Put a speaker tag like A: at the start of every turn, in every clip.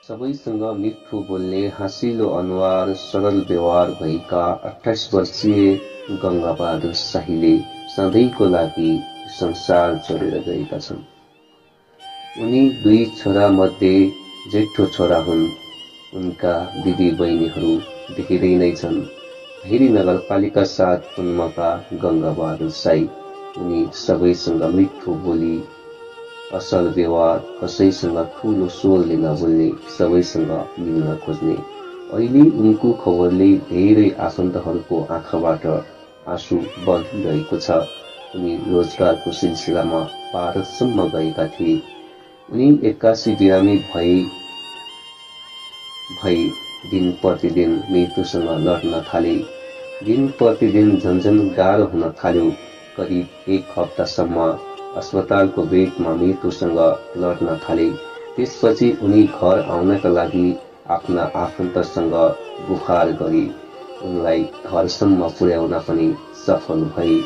A: सबैसँग मिठो बोल्ने, हाँसिलो अनुहार, सरल व्यवहार भएका 28 वर्षीय गंगाबहादुर शाहीले सधैँको लागि संसार छोडेर गएका छन्। उनी 2 छोरा मध्ये जेठो छोरा हुन्। उनका दिदी बहिनीहरू धेरै नै छन्। भेरी नगरपालिका 7 पुन्मका गंगाबहादुर शाही। उनी सबैसँग मिठो बोली, असल व्यवहार, कसैसँग ठूलो स्वरले नबोल्ने, सबैसँग मिल्न खोज्ने। अहिले उनको खबरले धेरै आफन्तहरूको आँखाबाट आँसु बगिरहेको छ। उनी रोजगारको सिलसिलामा भारतसम्म गएका थिए। उनी 81 बिरामी भई दिन प्रतिदिन मृत्युसँग लड्न थाले। दिन प्रतिदिन झन्झन गाह्रो हुन थाल्यो। करिब 1 हप्तासम्म अस्पतालको बेडमा मृत्युसँग लड्न थाले। त्यसपछि उनी घर आउनका लागि आफ्ना आफन्तसँग गुहार गरे। उनलाई घरसम्म पुर्याउन पनि सफल भए।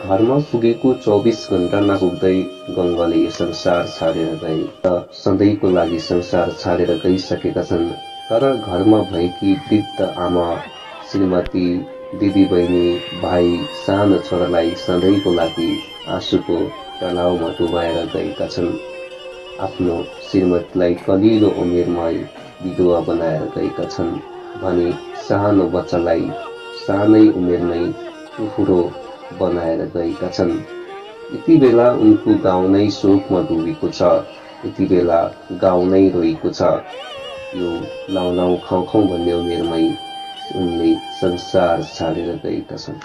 A: घरमा पुगेको 24 घण्टा नपुग्दै गंगाले संसार छाडेर गए। सधैँको लागि संसार छाडेर गइसकेका छन्। तर घरमा भएकी वृद्ध आमा, श्रीमती, दिदी बहिनी, भाइ, सानो छोरालाई सधैँको लागि आँसुको तलाउमा डुबाएर गएका छन्। आफ्नो श्रीमतीलाई कलिलो उमेरमै विधवा बनाएर गएका छन् भने सानो बच्चालाई सानै उमेरमै टुहुरो बनाएर गएका छन्। यति बेला उनको गाउँ नै शोकमा डुबेको छ। यति बेला गाउँ नै रोएको छ। यो लाउ लाउ खाउ खाउ भन्ने उमेरमै उनले संसार छाडेर गएका छन्।